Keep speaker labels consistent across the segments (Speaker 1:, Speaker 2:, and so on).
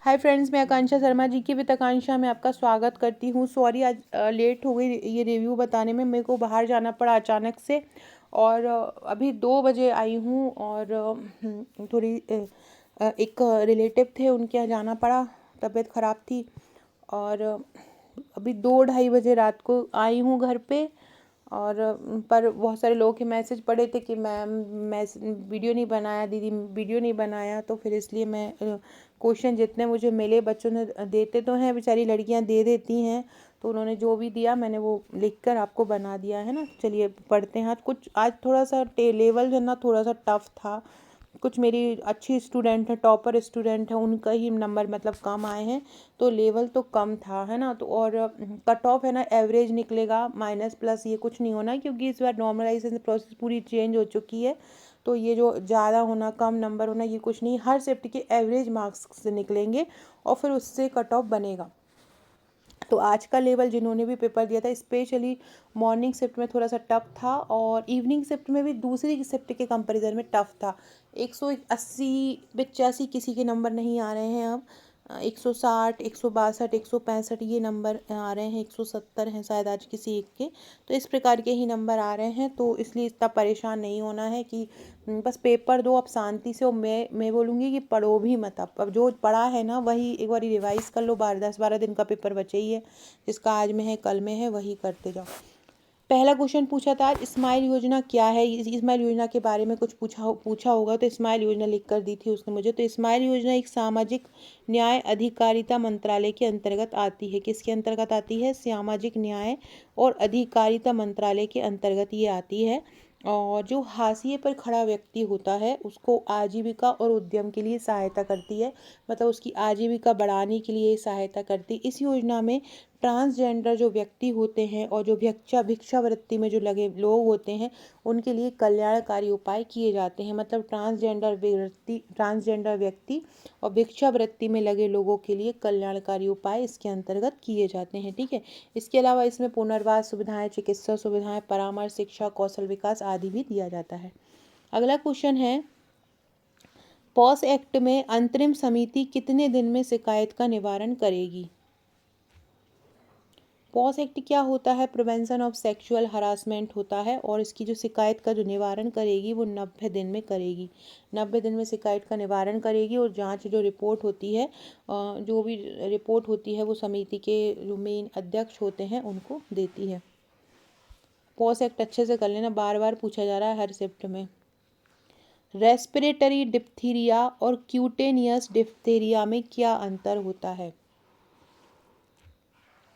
Speaker 1: Hi friends, मैं आकांक्षा शर्मा जी की वित्त आकांक्षा में आपका स्वागत करती हूँ। सॉरी, आज लेट हो गई ये रिव्यू बताने में। मेरे को बाहर जाना पड़ा अचानक से और अभी 2 बजे आई हूँ और थोड़ी एक रिलेटिव थे, उनके यहाँ जाना पड़ा। तबीयत ख़राब थी और अभी 2-2:30 बजे रात को आई हूँ घर पे। और पर बहुत सारे लोगों के मैसेज पड़े थे कि मैम मैं वीडियो नहीं बनाया, दीदी वीडियो नहीं बनाया, तो फिर इसलिए मैं क्वेश्चन जितने मुझे मिले, बच्चों ने देते तो हैं, बेचारी लड़कियां दे देती हैं, तो उन्होंने जो भी दिया मैंने वो लिखकर आपको बना दिया है ना। चलिए पढ़ते हैं। कुछ आज थोड़ा सा लेवल जो ना थोड़ा सा टफ था। कुछ मेरी अच्छी स्टूडेंट है, टॉपर स्टूडेंट है, उनका ही नंबर मतलब कम आए हैं, तो लेवल तो कम था, है ना। तो और कट ऑफ है ना एवरेज निकलेगा, माइनस प्लस ये कुछ नहीं होना, क्योंकि इस बार नॉर्मलाइजेशन प्रोसेस पूरी चेंज हो चुकी है। तो ये जो ज़्यादा होना कम नंबर होना ये कुछ नहीं, हर शिफ्ट के एवरेज मार्क्स से निकलेंगे और फिर उससे कट ऑफ बनेगा। तो आज का लेवल जिन्होंने भी पेपर दिया था, स्पेशली मॉर्निंग शिफ्ट में थोड़ा सा टफ था और इवनिंग शिफ्ट में भी दूसरी शिफ्ट के कंपैरिजन में टफ था। 180-85 किसी के नंबर नहीं आ रहे हैं अब। 160, 162, 165 ये नंबर आ रहे हैं, 170 हैं शायद आज किसी एक के। तो इस प्रकार के ही नंबर आ रहे हैं, तो इसलिए इतना परेशान नहीं होना है कि बस पेपर दो अब शांति से। और मैं बोलूँगी कि पढ़ो भी मत। अब जो पढ़ा है ना वही एक बार रिवाइज कर लो। 10-12 दिन का पेपर बचे ही है, जिसका आज में है कल में है, वही करते जाओ। पहला क्वेश्चन पूछा था आज, स्माइल योजना क्या है। स्माइल योजना के बारे में कुछ पूछा होगा, तो स्माइल योजना लिख कर दी थी उसने मुझे। तो स्माइल योजना एक सामाजिक न्याय अधिकारिता मंत्रालय के अंतर्गत आती है। किसके अंतर्गत आती है? सामाजिक न्याय और अधिकारिता मंत्रालय के अंतर्गत ये आती है। और जो हाशिए पर खड़ा व्यक्ति होता है उसको आजीविका और उद्यम के लिए सहायता करती है, मतलब उसकी आजीविका बढ़ाने के लिए सहायता करती है। इस योजना में ट्रांसजेंडर जो व्यक्ति होते हैं और जो भिक्षावृत्ति में जो लगे लोग होते हैं उनके लिए कल्याणकारी उपाय किए जाते हैं। मतलब ट्रांसजेंडर व्यक्ति और भिक्षावृत्ति में लगे लोगों के लिए कल्याणकारी उपाय इसके अंतर्गत किए जाते हैं। ठीक है। इसके अलावा इसमें पुनर्वास सुविधाएं, चिकित्सा सुविधाएं, परामर्श, शिक्षा, कौशल विकास आदि भी दिया जाता है। अगला क्वेश्चन है, पॉस एक्ट में अंतरिम समिति कितने दिन में शिकायत का निवारण करेगी? पॉस एक्ट क्या होता है? प्रिवेंशन ऑफ सेक्सुअल हरासमेंट होता है, और इसकी जो शिकायत का जो निवारण करेगी वो 90 दिन में करेगी। 90 दिन में शिकायत का निवारण करेगी। और जांच जो रिपोर्ट होती है, जो भी रिपोर्ट होती है वो समिति के जो मेन अध्यक्ष होते हैं उनको देती है। पॉस एक्ट अच्छे से कर लेना, बार बार पूछा जा रहा है हर शिफ्ट में। रेस्पिरेटरी डिप्थीरिया और क्यूटेनियस डिप्थीरिया में क्या अंतर होता है?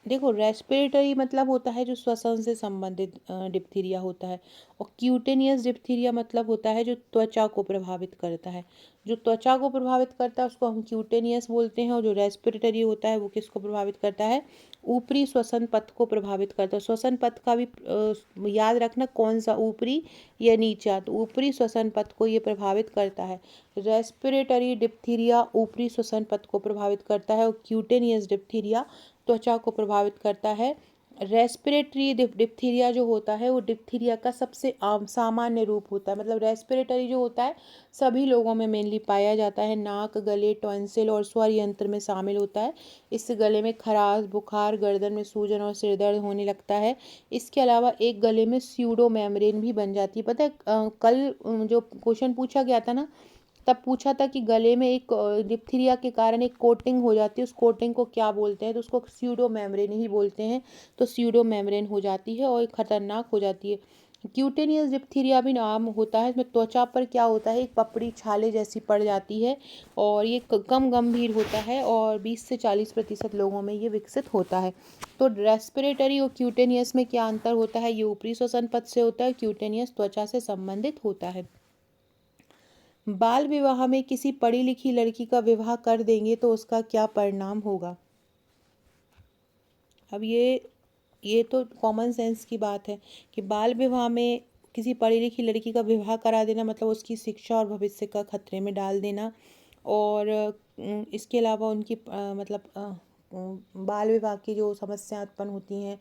Speaker 1: देखो, रेस्पिरेटरी मतलब होता है जो श्वसन से संबंधित डिप्थीरिया होता है, और क्यूटेनियस डिप्थीरिया मतलब होता है जो त्वचा को प्रभावित करता है। जो त्वचा को प्रभावित करता है उसको हम क्यूटेनियस बोलते हैं, और जो रेस्पिरेटरी होता है वो किसको प्रभावित करता है? ऊपरी श्वसन पथ को प्रभावित करता है। श्वसन पथ का भी याद रखना, कौन सा, ऊपरी या नीचा। तो ऊपरी श्वसन पथ को ये प्रभावित करता है। रेस्पिरेटरी डिप्थीरिया ऊपरी श्वसन पथ को प्रभावित करता है, और क्यूटेनियस डिप्थीरिया त्वचा को प्रभावित करता है। रेस्पिरेटरी डिप्थीरिया जो होता है वो डिप्थीरिया का सबसे आम सामान्य रूप होता है। मतलब रेस्पिरेटरी जो होता है सभी लोगों में मेनली पाया जाता है। नाक, गले, टॉन्सिल और स्वर यंत्र में शामिल होता है। इससे गले में खराश, बुखार, गर्दन में सूजन और सिर दर्द होने लगता है। इसके अलावा एक गले में स्यूडो मेम्ब्रेन भी बन जाती है। पता है कल जो क्वेश्चन पूछा गया था ना, तब पूछा था कि गले में एक डिप्थीरिया के कारण एक कोटिंग हो जाती है, उस कोटिंग को क्या बोलते हैं? तो उसको स्यूडो मेम्ब्रेन ही बोलते हैं। तो स्यूडो मेम्ब्रेन हो जाती है और एक खतरनाक हो जाती है। क्यूटेनियस डिप्थीरिया भी नाम होता है। इसमें त्वचा पर क्या होता है, एक पपड़ी छाले जैसी पड़ जाती है, और ये कम गंभीर होता है, और 20 से 40% लोगों में ये विकसित होता है। तो रेस्पिरेटरी और क्यूटेनियस में क्या अंतर होता है? ये ऊपरी श्वसन पथ से होता है, क्यूटेनियस त्वचा से संबंधित होता है। बाल विवाह में किसी पढ़ी लिखी लड़की का विवाह कर देंगे तो उसका क्या परिणाम होगा? अब ये तो कॉमन सेंस की बात है कि बाल विवाह में किसी पढ़ी लिखी लड़की का विवाह करा देना मतलब उसकी शिक्षा और भविष्य का खतरे में डाल देना। और इसके अलावा उनकी बाल विवाह की जो समस्या उत्पन्न होती हैं,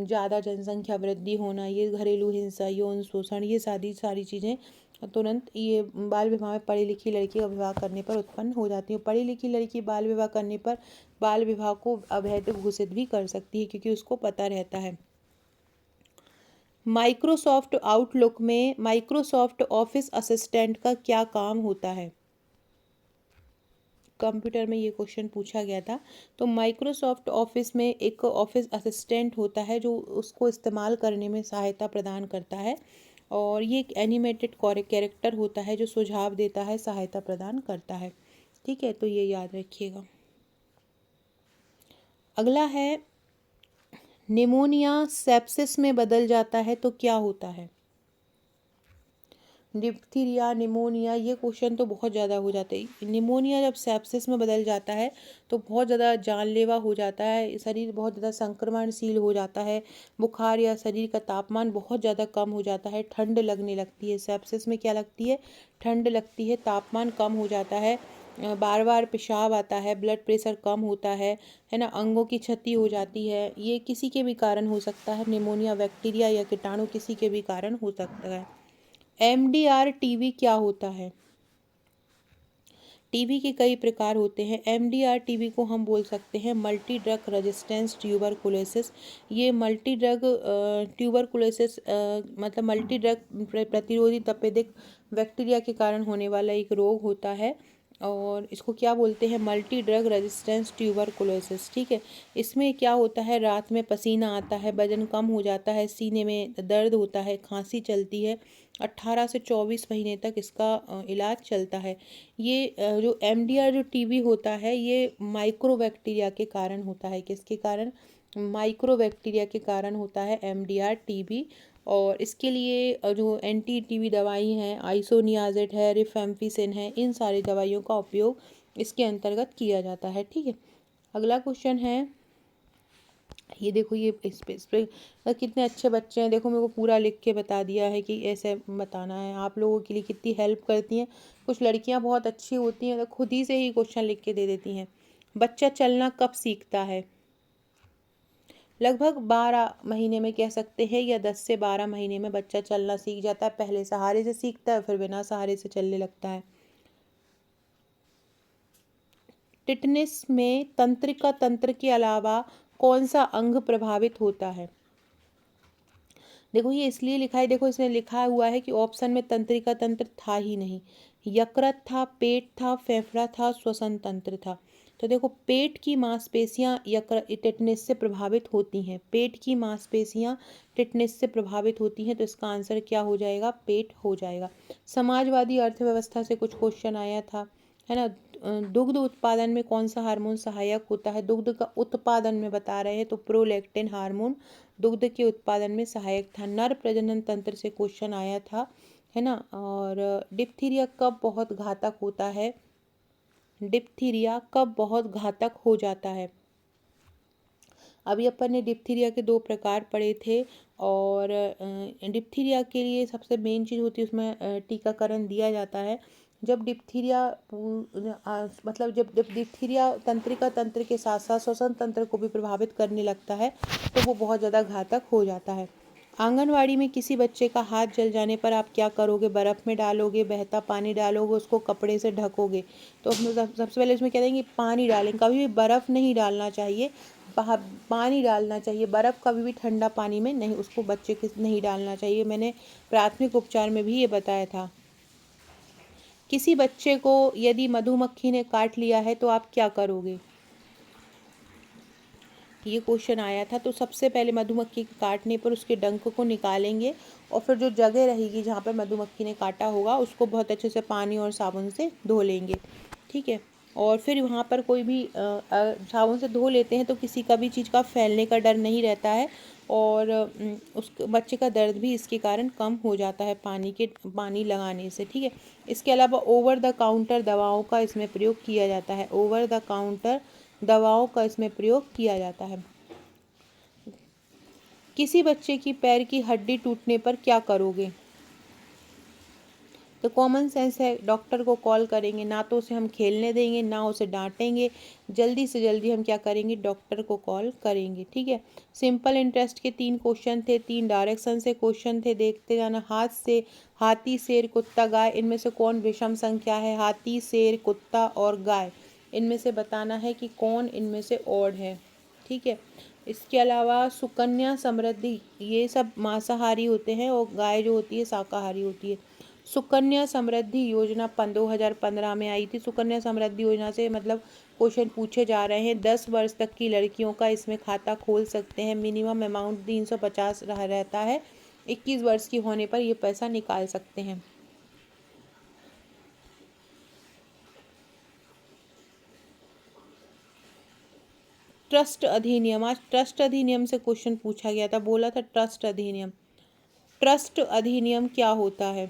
Speaker 1: ज़्यादा जनसंख्या वृद्धि होना, ये घरेलू हिंसा, यौन शोषण, ये सारी चीज़ें तुरंत ये बाल विवाह में पढ़ी लिखी लड़की का विवाह करने पर उत्पन्न हो जाती है। पढ़ी लिखी लड़की बाल विवाह करने पर बाल विवाह को अवैध घोषित भी कर सकती है, क्योंकि उसको पता रहता है। माइक्रोसॉफ्ट आउटलुक में माइक्रोसॉफ्ट ऑफिस असिस्टेंट का क्या काम होता है? कंप्यूटर में ये क्वेश्चन पूछा गया था। तो माइक्रोसॉफ्ट ऑफिस में एक ऑफिस असिस्टेंट होता है जो उसको इस्तेमाल करने में सहायता प्रदान करता है, और ये एक एनिमेटेड कैरेक्टर होता है जो सुझाव देता है, सहायता प्रदान करता है। ठीक है, तो ये याद रखिएगा। अगला है, निमोनिया सेप्सिस में बदल जाता है तो क्या होता है? डिप्थीरिया, निमोनिया, ये क्वेश्चन तो बहुत ज़्यादा हो जाते हैं। निमोनिया जब सेप्सिस में बदल जाता है तो बहुत ज़्यादा जानलेवा हो जाता है, शरीर बहुत ज़्यादा संक्रमणशील हो जाता है, बुखार या शरीर का तापमान बहुत ज़्यादा कम हो जाता है, ठंड लगने लगती है। सेप्सिस में क्या लगती है? ठंड लगती है, तापमान कम हो जाता है, बार बार पेशाब आता है, ब्लड प्रेशर कम होता है ना, अंगों की क्षति हो जाती है। ये किसी के भी कारण हो सकता है, निमोनिया बैक्टीरिया या कीटाणु किसी के भी कारण हो सकता है। एमडीआर टीबी क्या होता है? टीबी के कई प्रकार होते हैं। एमडीआर टीबी को हम बोल सकते हैं मल्टी ड्रग रेजिस्टेंस ट्यूबरकुलोसिस। ये मल्टी ड्रग ट्यूबरकुलोसिस मतलब मल्टी ड्रग प्रतिरोधी तपेदिक बैक्टीरिया के कारण होने वाला एक रोग होता है, और इसको क्या बोलते हैं? Multi drug resistance tuberculosis. ठीक है, इसमें क्या होता है? रात में पसीना आता है, वजन कम हो जाता है, सीने में दर्द होता है, खांसी चलती है। 18 से 24 महीने तक इसका इलाज चलता है। ये जो एमडीआर जो टीबी होता है ये माइक्रोबैक्टीरिया के कारण होता है। किसके कारण? माइक्रोबैक्टीरिया के कारण होता है एमडीआर टीबी। और इसके लिए जो एंटी टीबी दवाई हैं, आइसोनियाजेड है, रिफेम्पिसिन है, इन सारी दवाइयों का उपयोग इसके अंतर्गत किया जाता है। ठीक है, अगला क्वेश्चन है, ये देखो, ये इस पे कितने अच्छे बच्चे हैं, देखो मेरे को पूरा लिख के बता दिया है कि ऐसे बताना है। आप लोगों के लिए कितनी हेल्प करती हैं। कुछ लड़कियां बहुत अच्छी होती हैं, तो खुद ही से ही क्वेश्चन लिख के दे देती हैं। बच्चा चलना कब सीखता है? लगभग 12 महीने में कह सकते हैं, या 10 से 12 महीने में बच्चा चलना सीख जाता है। पहले सहारे से सीखता है, फिर बिना सहारे से चलने लगता है। टिटनेस में तंत्रिका तंत्र के अलावा कौन सा अंग प्रभावित होता है? देखो ये इसलिए लिखा है, देखो इसमें लिखा हुआ है कि ऑप्शन में तंत्रिका तंत्र था ही नहीं। यकृत था, पेट था, फेफड़ा था, श्वसन तंत्र था। तो देखो पेट की मांसपेशियां टिटनेस से प्रभावित होती हैं। पेट की मांसपेशियां टिटनेस से प्रभावित होती हैं, तो इसका आंसर क्या हो जाएगा? पेट हो जाएगा। समाजवादी अर्थव्यवस्था से कुछ क्वेश्चन आया था, है ना। दुग्ध उत्पादन में कौन सा हार्मोन सहायक होता है? दुग्ध का उत्पादन में बता रहे हैं तो प्रोलैक्टिन हार्मोन दुग्ध के उत्पादन में सहायक था। नर प्रजनन तंत्र से क्वेश्चन आया था, है ना। और डिप्थीरिया कब बहुत घातक होता है? डिप्थीरिया कब बहुत घातक हो जाता है? अभी अपन ने डिप्थीरिया के 2 प्रकार पढ़े थे, और डिप्थीरिया के लिए सबसे मेन चीज़ होती है, उसमें टीकाकरण दिया जाता है। जब डिप्थीरिया मतलब जब डिप्थीरिया तंत्रिका तंत्र के साथ साथ श्वसन तंत्र को भी प्रभावित करने लगता है, तो वो बहुत ज़्यादा घातक हो जाता है। आंगनवाड़ी में किसी बच्चे का हाथ जल जाने पर आप क्या करोगे? बर्फ़ में डालोगे, बहता पानी डालोगे, उसको कपड़े से ढकोगे। तो उसमें सबसे पहले उसमें क्या देंगे? पानी डालेंगे। कभी भी बर्फ़ नहीं डालना चाहिए, पानी डालना चाहिए। बर्फ़ कभी भी ठंडा पानी में नहीं, उसको बच्चे के नहीं डालना चाहिए। मैंने प्राथमिक उपचार में भी ये बताया था। किसी बच्चे को यदि मधुमक्खी ने काट लिया है तो आप क्या करोगे? ये क्वेश्चन आया था। तो सबसे पहले मधुमक्खी के काटने पर उसके डंक को निकालेंगे, और फिर जो जगह रहेगी जहाँ पर मधुमक्खी ने काटा होगा उसको बहुत अच्छे से पानी और साबुन से धो लेंगे। ठीक है, और फिर वहाँ पर कोई भी साबुन से धो लेते हैं तो किसी का भी चीज़ का फैलने का डर नहीं रहता है, और उस बच्चे का दर्द भी इसके कारण कम हो जाता है पानी लगाने से। ठीक है, इसके अलावा ओवर द काउंटर दवाओं का इसमें प्रयोग किया जाता है। ओवर द काउंटर दवाओं का इसमें प्रयोग किया जाता है। किसी बच्चे की पैर की हड्डी टूटने पर क्या करोगे? तो कॉमन सेंस है, डॉक्टर को कॉल करेंगे, ना तो उसे हम खेलने देंगे ना उसे डांटेंगे, जल्दी से जल्दी हम क्या करेंगे, डॉक्टर को कॉल करेंगे। ठीक है। सिंपल इंटरेस्ट के 3 क्वेश्चन थे, 3 डायरेक्शन से क्वेश्चन थे, देखते जाना। हाथी, शेर, कुत्ता, गाय, इनमें से कौन विषम संख्या है? हाथी, शेर, कुत्ता और गाय, इनमें से बताना है कि कौन इनमें से ऑड है। ठीक है। इसके अलावा सुकन्या समृद्धि, ये सब मांसाहारी होते हैं और गाय जो होती है शाकाहारी होती है। सुकन्या समृद्धि योजना 2015 में आई थी। सुकन्या समृद्धि योजना से मतलब क्वेश्चन पूछे जा रहे हैं। 10 वर्ष तक की लड़कियों का इसमें खाता खोल सकते हैं। मिनिमम अमाउंट 350 रहता है। 21 वर्ष की होने पर ये पैसा निकाल सकते हैं। ट्रस्ट अधिनियम, आज ट्रस्ट अधिनियम से क्वेश्चन पूछा गया था, बोला था ट्रस्ट अधिनियम। ट्रस्ट अधिनियम क्या होता है?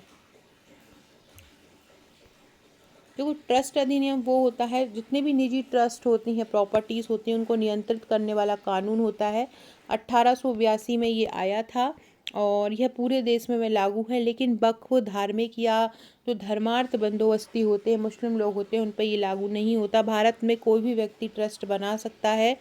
Speaker 1: देखो, ट्रस्ट अधिनियम वो होता है, जितने भी निजी ट्रस्ट होती हैं, प्रॉपर्टीज होती हैं, उनको नियंत्रित करने वाला कानून होता है। 1882 में ये आया था और यह पूरे देश में लागू है, लेकिन वक्फ, धार्मिक या जो धर्मार्थ बंदोबस्ती होते हैं, मुस्लिम लोग होते हैं, उन पर ये लागू नहीं होता। भारत में कोई भी व्यक्ति ट्रस्ट बना सकता है।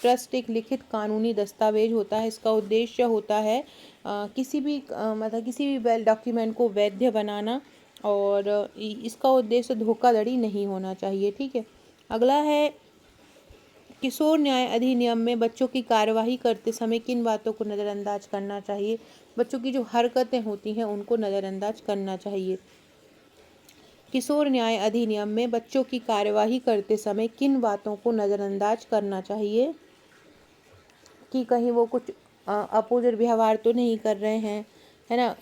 Speaker 1: ट्रस्ट एक लिखित कानूनी दस्तावेज होता है। इसका उद्देश्य होता है किसी भी वेल डॉक्यूमेंट को वैध बनाना, और इसका उद्देश्य धोखाधड़ी नहीं होना चाहिए। ठीक है। अगला है, किशोर न्याय अधिनियम में बच्चों की कार्यवाही करते समय किन बातों को नज़रअंदाज करना चाहिए? बच्चों की जो हरकतें होती हैं उनको नज़रअंदाज करना चाहिए। किशोर न्याय अधिनियम में बच्चों की कार्यवाही करते समय किन बातों को नज़रअंदाज करना चाहिए? कि कहीं वो कुछ अपोजिट व्यवहार तो नहीं कर रहे हैं, है ना,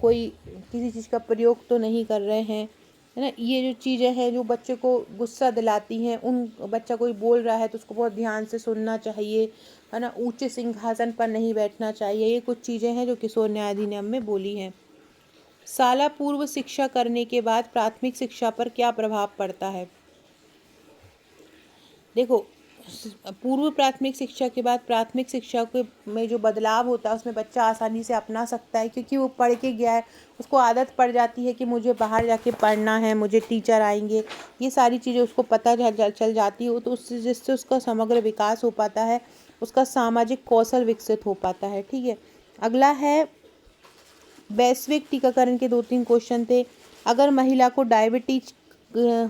Speaker 1: कोई किसी चीज़ का प्रयोग तो नहीं कर रहे हैं, है ना। ये जो चीज़ें हैं जो बच्चे को गुस्सा दिलाती हैं, उन बच्चा कोई बोल रहा है तो उसको बहुत ध्यान से सुनना चाहिए, है ना। ऊंचे सिंहासन पर नहीं बैठना चाहिए। ये कुछ चीज़ें हैं जो किशोर न्याय अधिनियम में बोली हैं। शाला पूर्व शिक्षा करने के बाद प्राथमिक शिक्षा पर क्या प्रभाव पड़ता है? देखो, पूर्व प्राथमिक शिक्षा के बाद प्राथमिक शिक्षा के में जो बदलाव होता है उसमें बच्चा आसानी से अपना सकता है, क्योंकि वो पढ़ के गया है, उसको आदत पड़ जाती है कि मुझे बाहर जाके पढ़ना है, मुझे टीचर आएंगे, ये सारी चीज़ें उसको पता चल जाती है। तो उससे जिससे उसका समग्र विकास हो पाता है, उसका सामाजिक कौशल विकसित हो पाता है। ठीक है। अगला है, वैश्विक टीकाकरण के 2-3 क्वेश्चन थे। अगर महिला को डायबिटीज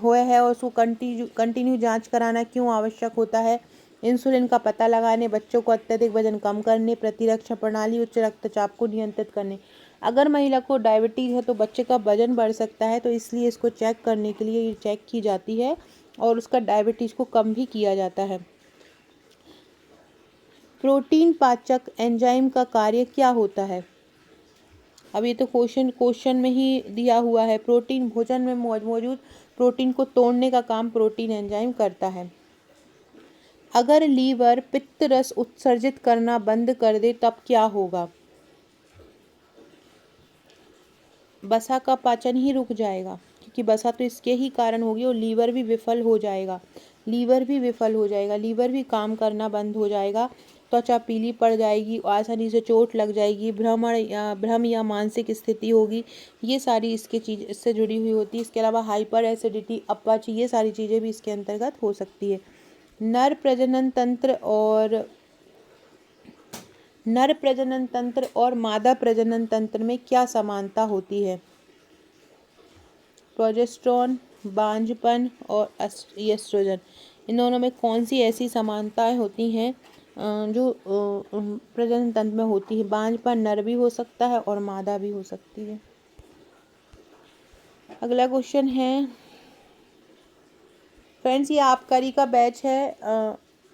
Speaker 1: हुआ है और उसको कंटिन्यू जांच कराना क्यों आवश्यक होता है? इंसुलिन का पता लगाने, बच्चों को अत्यधिक वजन कम करने, प्रतिरक्षा प्रणाली, उच्च रक्तचाप को नियंत्रित करने। अगर महिला को डायबिटीज है तो बच्चे का वजन बढ़ सकता है, तो इसलिए इसको चेक करने के लिए ये चेक की जाती है और उसका डायबिटीज को कम भी किया जाता है। प्रोटीन पाचक एंजाइम का कार्य क्या होता है? अब ये तो क्वेश्चन में ही दिया हुआ है। प्रोटीन, भोजन में मौजूद प्रोटीन को तोड़ने का काम प्रोटीन एंजाइम करता है। अगर लीवर पित्त रस उत्सर्जित करना बंद कर दे तब क्या होगा? वसा का पाचन ही रुक जाएगा, क्योंकि वसा तो इसके ही कारण होगी, और लीवर भी विफल हो जाएगा। लीवर भी काम करना बंद हो जाएगा। त्वचा पीली पड़ जाएगी, आसानी से चोट लग जाएगी, भ्रम या मानसिक स्थिति होगी। ये सारी इससे जुड़ी हुई होती है। इसके अलावा हाइपर एसिडिटी, अपच, ये सारी चीज़ें भी इसके अंतर्गत हो सकती है। नर प्रजनन तंत्र और मादा प्रजनन तंत्र में क्या समानता होती है? प्रोजेस्टेरॉन, बांझपन और एस्ट्रोजन, इन दोनों में कौन सी ऐसी समानताएं होती हैं जो प्रजनन तंत्र में होती है? बांझपन नर भी हो सकता है और मादा भी हो सकती है। अगला क्वेश्चन है, फ्रेंड्स, ये आबकारी का बैच है,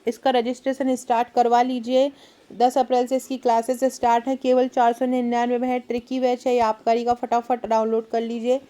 Speaker 1: इसका रजिस्ट्रेशन स्टार्ट करवा लीजिए। 10 अप्रैल से इसकी क्लासेस स्टार्ट है। केवल 499 में है। ट्रिकी बैच है ये आबकारी का, फटाफट डाउनलोड कर लीजिए।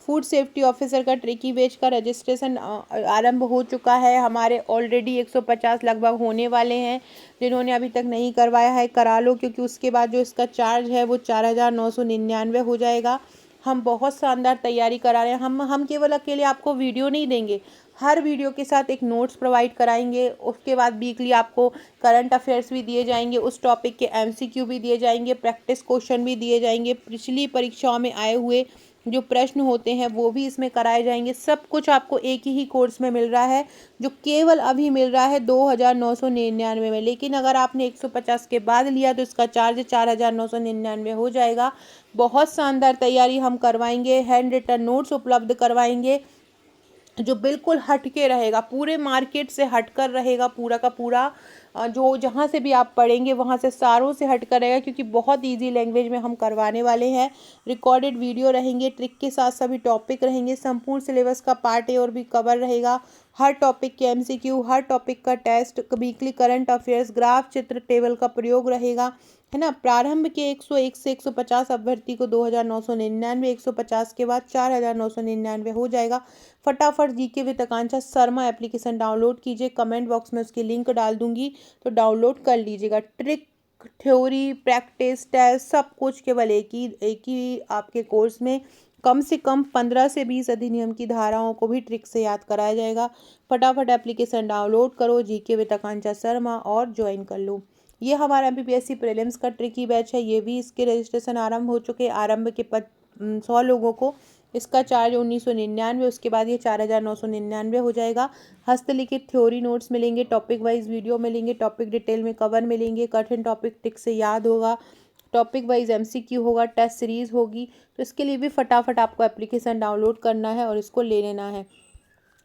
Speaker 1: फूड सेफ्टी ऑफिसर का ट्रिकी बैच का रजिस्ट्रेशन आरंभ हो चुका है। हमारे ऑलरेडी 150 लगभग होने वाले हैं। जिन्होंने अभी तक नहीं करवाया है करा लो, क्योंकि उसके बाद जो इसका चार्ज है वो 4999 हो जाएगा। हम बहुत शानदार तैयारी करा रहे हैं। हम केवल अकेले आपको वीडियो नहीं देंगे, हर वीडियो के साथ एक नोट्स प्रोवाइड कराएंगे। उसके बाद वीकली आपको करंट अफेयर्स भी दिए जाएंगे, उस टॉपिक के एमसीक्यू भी दिए जाएंगे, प्रैक्टिस क्वेश्चन भी दिए जाएंगे, पिछली परीक्षाओं में आए हुए जो प्रश्न होते हैं वो भी इसमें कराए जाएंगे। सब कुछ आपको एक ही कोर्स में मिल रहा है, जो केवल अभी मिल रहा है 2,999 में। लेकिन अगर आपने 150 के बाद लिया तो इसका चार्ज 4,999 हो जाएगा। बहुत शानदार तैयारी हम करवाएंगे, हैंड रिटन नोट्स उपलब्ध करवाएंगे जो बिल्कुल हटके रहेगा, पूरे मार्केट से हटकर रहेगा, पूरा का पूरा जो जहाँ से भी आप पढ़ेंगे वहाँ से सारों से हटकर रहेगा, क्योंकि बहुत इजी लैंग्वेज में हम करवाने वाले हैं। रिकॉर्डेड वीडियो रहेंगे, ट्रिक के साथ सभी टॉपिक रहेंगे, संपूर्ण सिलेबस का पार्ट ए और भी कवर रहेगा, हर टॉपिक के एमसीक्यू, हर टॉपिक का test, weekly current affairs, graph, चित्र, टेबल का प्रयोग रहेगा, है ना। प्रारंभ के 101 से 150 अभ्यर्थी को 2,999, 150 के बाद 4,999 हो जाएगा। फटाफट GK with Akanksha Sharma application download कीजिए, कमेंट बॉक्स में उसकी लिंक डाल दूंगी तो डाउनलोड कर लीजिएगा। ट्रिक, थ्योरी, प्रैक्टिस, टेस्ट सब कुछ केवल एक ही आपके कोर्स में कम से कम 15 से 20 अधिनियम की धाराओं को भी ट्रिक से याद कराया जाएगा। फटाफट एप्लीकेशन डाउनलोड करो जीके विद आकांक्षा शर्मा और ज्वाइन कर लो। ये हमारा एमपीपीएससी प्रीलिम्स का ट्रिकी बैच है, ये भी इसके रजिस्ट्रेशन आरंभ हो चुके। आरंभ के 100 लोगों को इसका चार्ज 1,999, उसके बाद ये 4,999 हो जाएगा। हस्तलिखित थ्योरी नोट्स मिलेंगे, टॉपिक वाइज वीडियो मिलेंगे, टॉपिक डिटेल में कवर मिलेंगे, कठिन टॉपिक टिक से याद होगा, टॉपिक वाइज एमसीक्यू होगा, टेस्ट सीरीज होगी। तो इसके लिए भी फटाफट आपको एप्लीकेशन डाउनलोड करना है और इसको ले लेना है।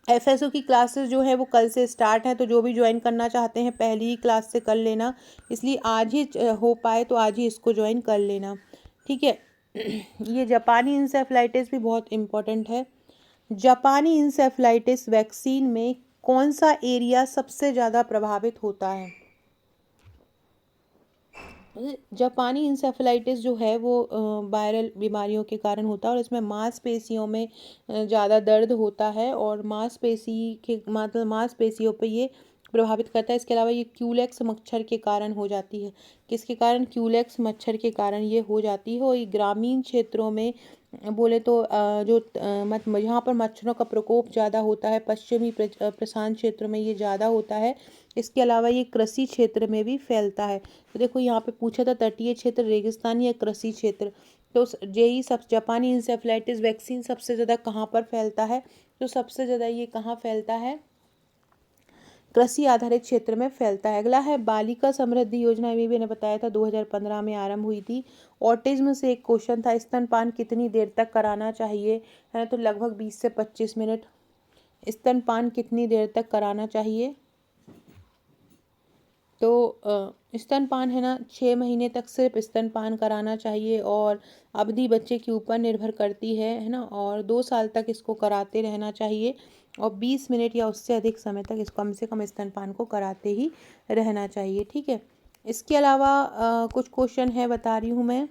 Speaker 1: एफएसओ की क्लासेस जो है वो कल से स्टार्ट है, तो जो भी ज्वाइन करना चाहते हैं पहली ही क्लास से कर लेना, इसलिए आज ही हो पाए तो आज ही इसको ज्वाइन कर लेना, ठीक है। ये जापानी इंसेफ्लाइटिस भी बहुत इम्पोर्टेंट है। जापानी इंसेफ्लाइटिस वैक्सीन में कौन सा एरिया सबसे ज़्यादा प्रभावित होता है? जापानी इंसेफेलाइटिस जो है वो वायरल बीमारियों के कारण होता है और इसमें मांसपेशियों में ज़्यादा दर्द होता है और मांसपेशियों पे ये प्रभावित करता है। इसके अलावा ये क्यूलेक्स मच्छर के कारण हो जाती है। किसके कारण? क्यूलेक्स मच्छर के कारण ये हो जाती है। और ये ग्रामीण क्षेत्रों में बोले तो यहाँ पर मच्छरों का प्रकोप ज़्यादा होता है, पश्चिमी प्रशांत क्षेत्र में ये ज़्यादा होता है। इसके अलावा ये कृषि क्षेत्र में भी फैलता है। तो देखो यहाँ पे पूछा था तटीय क्षेत्र, रेगिस्तान या कृषि क्षेत्र। तो जेई सब जापानी इंसेफ्लाइटिस वैक्सीन सबसे ज़्यादा कहाँ पर फैलता है? तो सबसे ज़्यादा ये कहाँ फैलता है? कृषि आधारित क्षेत्र में फैलता है। अगला है बालिका समृद्धि योजना, ये भी मैंने बताया था 2015 में आरंभ हुई थी। ऑटिज्म से एक क्वेश्चन था, स्तनपान कितनी देर तक कराना चाहिए? है तो लगभग 20 से 25 मिनट। स्तनपान कितनी देर तक कराना चाहिए? तो स्तनपान है ना 6 महीने तक सिर्फ स्तनपान कराना चाहिए और अवधि बच्चे के ऊपर निर्भर करती है ना। और 2 साल तक इसको कराते रहना चाहिए और 20 मिनट या उससे अधिक समय तक इस कम से कम स्तनपान को कराते ही रहना चाहिए, ठीक है। इसके अलावा कुछ क्वेश्चन है बता रही हूँ मैं।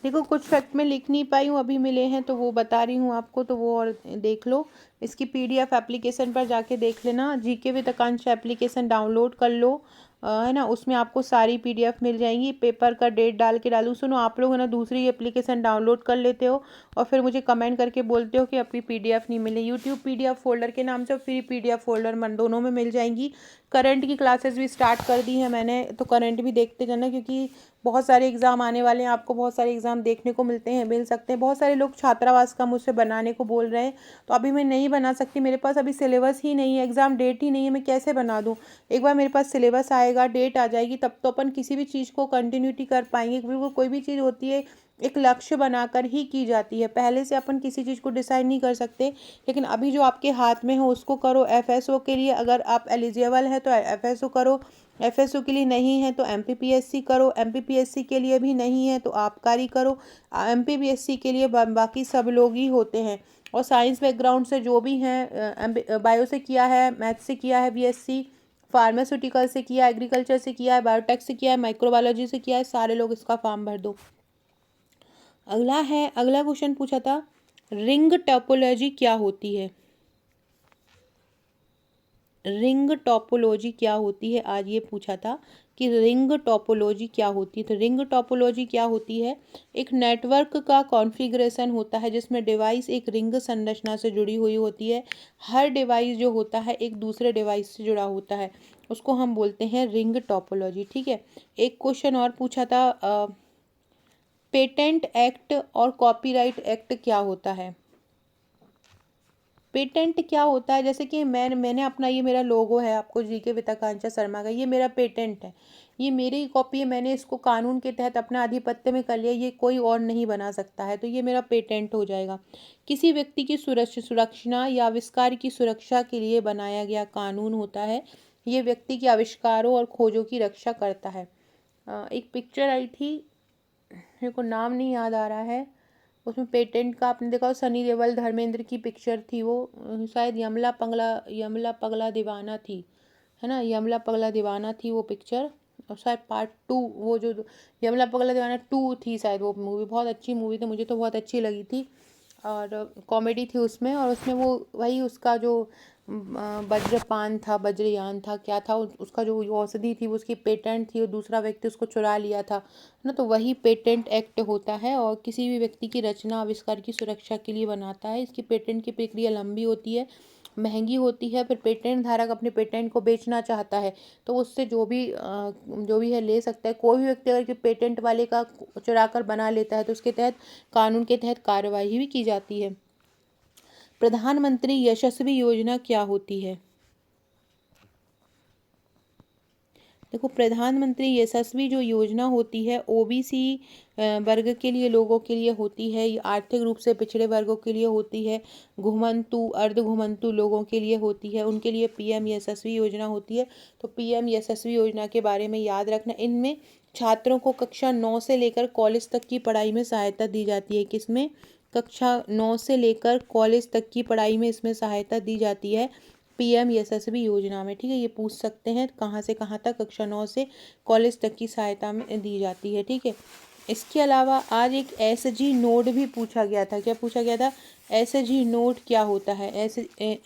Speaker 1: देखो कुछ फैक्ट में लिख नहीं पाई हूँ, अभी मिले हैं तो वो बता रही हूँ आपको, तो वो और देख लो। इसकी पीडीएफ एप्लीकेशन पर जाके देख लेना, GK with Akanksha application download कर लो, है ना। उसमें आपको सारी पीडीएफ मिल जाएंगी। पेपर का डेट डाल के डालूँ। सुनो आप लोग है ना दूसरी एप्लीकेशन डाउनलोड कर लेते हो और फिर मुझे कमेंट करके बोलते हो कि आपकी पीडीएफ नहीं मिली। यूट्यूब पीडीएफ फोल्डर के नाम से और फ्री पीडीएफ फोल्डर मन दोनों में मिल जाएंगी। करंट की क्लासेस भी स्टार्ट कर दी है मैंने, तो करंट भी देखते जाना, क्योंकि बहुत सारे एग्ज़ाम आने वाले हैं, आपको बहुत सारे एग्ज़ाम देखने को मिल सकते हैं। बहुत सारे लोग छात्रावास का मुझसे बनाने को बोल रहे हैं, तो अभी मैं नहीं बना सकती, मेरे पास अभी सिलेबस ही नहीं है, एग्ज़ाम डेट ही नहीं है, मैं कैसे बना दूँ। एक बार मेरे पास सिलेबस आएगा, डेट आ जाएगी, तब तो अपन किसी भी चीज़ को कंटिन्यूटी कर पाएंगे। बिल्कुल कोई भी चीज़ होती है एक लक्ष्य बनाकर ही की जाती है, पहले से अपन किसी चीज़ को डिसाइड नहीं कर सकते। लेकिन अभी जो आपके हाथ में हो उसको करो। एफएसओ के लिए अगर आप एलिजिबल है तो एफएसओ करो, एफएसओ के लिए नहीं है तो एमपीपीएससी करो, एमपीपीएससी के लिए भी नहीं है तो आबकारी करो। एमपीपीएससी के लिए बाकी सब लोग ही होते हैं। और साइंस बैकग्राउंड से जो भी हैं, बायो से किया है, मैथ से किया है बीएससी, फार्मास्यूटिकल से किया, एग्रीकल्चर से किया है, बायोटेक से किया है, माइक्रोबायोलॉजी से किया है, सारे लोग इसका फॉर्म भर दो। अगला क्वेश्चन पूछा था रिंग टोपोलॉजी क्या होती है? रिंग टोपोलॉजी क्या होती है, आज ये पूछा था कि रिंग टोपोलॉजी क्या होती है। तो रिंग टोपोलॉजी क्या होती है? एक नेटवर्क का कॉन्फ़िगरेशन होता है जिसमें डिवाइस एक रिंग संरचना से जुड़ी हुई होती है। हर डिवाइस जो होता है एक दूसरे डिवाइस से जुड़ा होता है, उसको हम बोलते हैं रिंग टोपोलॉजी, ठीक है। एक क्वेश्चन और पूछा था पेटेंट एक्ट और कॉपीराइट एक्ट क्या होता है? पेटेंट क्या होता है, जैसे कि मैंने अपना, ये मेरा लोगो है, आपको जीके विद आकांक्षा शर्मा का, ये मेरा पेटेंट है, ये मेरी ही कॉपी है, मैंने इसको कानून के तहत अपना आधिपत्य में कर लिया, ये कोई और नहीं बना सकता है, तो ये मेरा पेटेंट हो जाएगा। किसी व्यक्ति की सुरक्षा या आविष्कार की सुरक्षा के लिए बनाया गया कानून होता है, ये व्यक्ति के आविष्कारों और खोजों की रक्षा करता है। एक पिक्चर आई थी, मेरे को नाम नहीं याद आ रहा है, उसमें पेटेंट का आपने देखा हो, सनी देओल धर्मेंद्र की पिक्चर थी वो, शायद यमला पगला दीवाना थी, है ना, यमला पगला दीवाना थी वो पिक्चर, और शायद पार्ट 2, वो जो यमला पगला दीवाना 2 थी शायद, वो मूवी बहुत अच्छी मूवी थी, मुझे तो बहुत अच्छी लगी थी, और कॉमेडी थी उसमें, और उसमें वो वही उसका जो वज्रपान था, वज्रयान था, क्या था उसका जो औषधि थी, वो उसकी पेटेंट थी, और दूसरा व्यक्ति उसको चुरा लिया था ना, तो वही पेटेंट एक्ट होता है, और किसी भी व्यक्ति की रचना आविष्कार की सुरक्षा के लिए बनाता है। इसकी पेटेंट की प्रक्रिया लंबी होती है, महंगी होती है, फिर पेटेंट धारक अपने पेटेंट को बेचना चाहता है तो उससे जो भी है ले सकता है। कोई भी व्यक्ति अगर पेटेंट वाले का चुरा कर बना लेता है तो उसके तहत कानून के तहत कार्रवाई भी की जाती है। प्रधानमंत्री यशस्वी योजना क्या होती है? देखो, प्रधानमंत्री यशस्वी जो योजना होती है ओबीसी वर्ग के लिए, लोगों के लिए होती है, ये आर्थिक रूप से पिछड़े वर्गों के लिए होती है, घुमंतु अर्ध घुमंतु लोगों के लिए होती है, उनके लिए पीएम यशस्वी योजना होती है। तो पीएम यशस्वी योजना के बारे में याद रखना। इनमें छात्रों को कक्षा 9 से लेकर कॉलेज तक की पढ़ाई में सहायता दी जाती है। किसमें? कक्षा 9 से लेकर कॉलेज तक की पढ़ाई में इसमें सहायता दी जाती है, पीएम यशस्वी योजना में। ठीक है, ये पूछ सकते हैं कहाँ से कहाँ तक कक्षा 9 से कॉलेज तक की सहायता में दी जाती है। ठीक है, इसके अलावा आज एक एसजी नोड भी पूछा गया था। क्या पूछा गया था? एसजी नोड क्या होता है?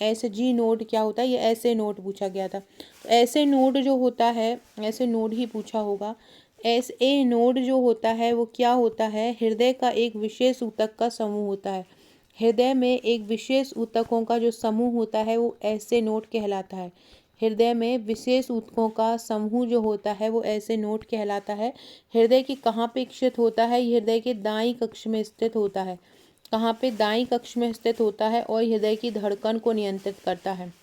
Speaker 1: एसजी नोड क्या होता है? ये ऐसे नोट पूछा गया था। तो ऐसे नोड जो होता है, ऐसे नोड ही पूछा होगा। ए नोड जो होता है वो क्या होता है? हृदय का एक विशेष ऊतक का समूह होता है। हृदय में एक विशेष ऊतकों का जो समूह होता है वो ऐसे नोड कहलाता है। हृदय में विशेष ऊतकों का समूह जो होता है वो ऐसे नोड कहलाता है। हृदय की कहाँ पे स्थित होता है? हृदय के दाईं कक्ष में स्थित होता है। कहाँ पे? दाईं कक्ष में स्थित होता है, और हृदय की धड़कन को नियंत्रित करता है।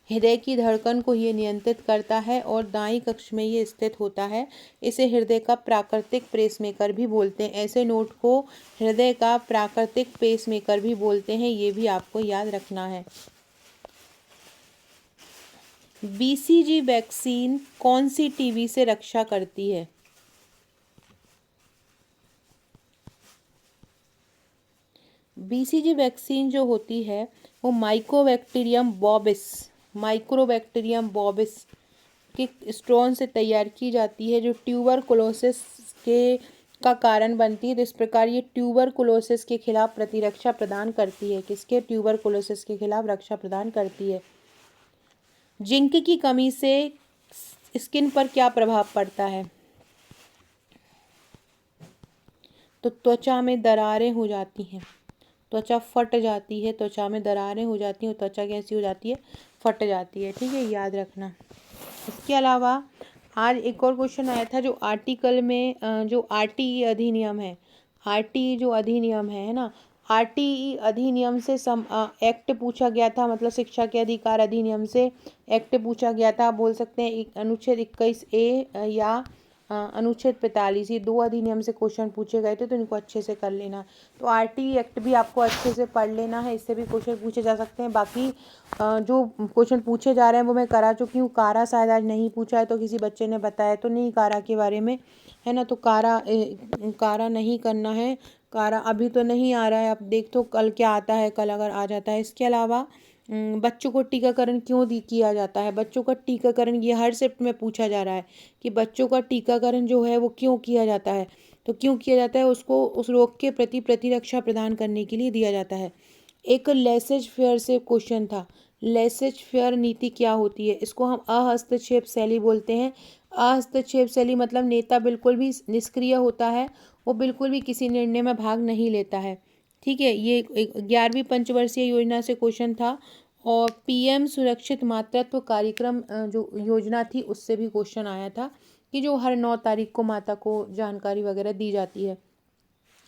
Speaker 1: हृदय की धड़कन को ये नियंत्रित करता है और दाईं कक्ष में ये स्थित होता है। इसे हृदय का प्राकृतिक पेसमेकर भी बोलते हैं। ऐसे नोड को हृदय का प्राकृतिक पेसमेकर भी बोलते हैं, ये भी आपको याद रखना है। बीसीजी वैक्सीन कौन सी टीबी से रक्षा करती है? बीसीजी वैक्सीन जो होती है वो माइक्रोबैक्टीरियम बॉबिस के स्ट्रॉन से तैयार की जाती है, जो ट्यूबरकुलोसिस के का कारण बनती है। तो इस प्रकार ये ट्यूबरकुलोसिस के खिलाफ प्रतिरक्षा प्रदान करती है। किसके? ट्यूबरकुलोसिस के खिलाफ रक्षा प्रदान करती है। जिंक की कमी से स्किन पर क्या प्रभाव पड़ता है? तो त्वचा में दरारें हो जाती हैं, त्वचा फट जाती है, त्वचा में दरारें हो जाती हैं, त्वचा कैसी हो जाती है? फट जाती है। ठीक है, याद रखना। इसके अलावा आज एक और क्वेश्चन आया था, जो आर्टिकल में जो आरटीई अधिनियम है, आरटीई जो अधिनियम है ना, आरटीई अधिनियम से एक्ट पूछा गया था, मतलब शिक्षा के अधिकार अधिनियम से एक्ट पूछा गया था। बोल सकते हैं अनुच्छेद 21A या अनुच्छेद 45, ये 2 अधिनियम से क्वेश्चन पूछे गए थे, तो इनको अच्छे से कर लेना। तो आरटीई एक्ट भी आपको अच्छे से पढ़ लेना है, इससे भी क्वेश्चन पूछे जा सकते हैं। बाकी जो क्वेश्चन पूछे जा रहे हैं वो मैं करा चुकी हूँ। कारा शायद आज नहीं पूछा है, तो किसी बच्चे ने बताया तो नहीं कारा के बारे में, है ना, तो कारा नहीं करना है। कारा अभी तो नहीं आ रहा है, अब देख तो कल क्या आता है, कल अगर आ जाता है। इसके अलावा बच्चों को टीकाकरण क्यों किया जाता है? बच्चों का टीकाकरण ये हर शिफ्ट में पूछा जा रहा है कि बच्चों का टीकाकरण जो है वो क्यों किया जाता है? तो क्यों किया जाता है? उसको उस रोग के प्रति प्रतिरक्षा प्रदान करने के लिए दिया जाता है। एक लेसेज फेयर से क्वेश्चन था। लेसेज फेयर नीति क्या होती है? इसको हम अहस्तक्षेप शैली बोलते हैं। अहस्तक्षेप शैली मतलब नेता बिल्कुल भी निष्क्रिय होता है, वो बिल्कुल भी किसी निर्णय में भाग नहीं लेता है। ठीक है, ये 11वीं पंचवर्षीय योजना से क्वेश्चन था। और पीएम सुरक्षित मातृत्व कार्यक्रम जो योजना थी उससे भी क्वेश्चन आया था। कि जो हर 9 तारीख को माता को जानकारी वगैरह दी जाती है।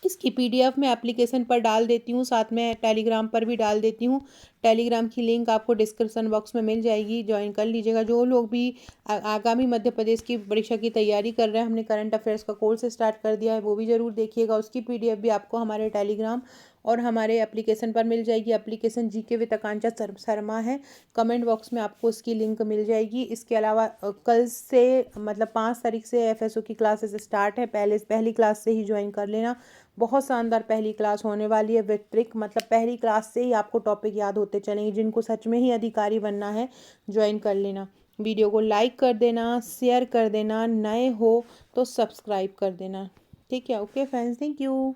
Speaker 1: इसकी पीडीएफ मैं एप्लीकेशन पर डाल देती हूँ, साथ में टेलीग्राम पर भी डाल देती हूँ। टेलीग्राम की लिंक आपको डिस्क्रिप्शन बॉक्स में मिल जाएगी, ज्वाइन कर लीजिएगा। जो लोग भी आगामी मध्य प्रदेश की परीक्षा की तैयारी कर रहे हैं, हमने करंट अफेयर्स का कोर्स स्टार्ट कर दिया है, वो भी ज़रूर देखिएगा। उसकी पीडीएफ भी आपको हमारे टेलीग्राम और हमारे एप्लीकेशन पर मिल जाएगी। एप्लीकेशन जीके विद आकांक्षा शर्मा है, कमेंट बॉक्स में आपको उसकी लिंक मिल जाएगी। इसके अलावा कल से मतलब 5 तारीख से एफएसओ की क्लासेस स्टार्ट है, पहली क्लास से ही ज्वाइन कर लेना। बहुत शानदार पहली क्लास होने वाली है विद ट्रिक, मतलब पहली क्लास से ही आपको टॉपिक याद होते चलेंगे। जिनको सच में ही अधिकारी बनना है ज्वाइन कर लेना। वीडियो को लाइक कर देना, शेयर कर देना, नए हो तो सब्सक्राइब कर देना। ठीक है, ओके फ्रेंड्स, थैंक यू।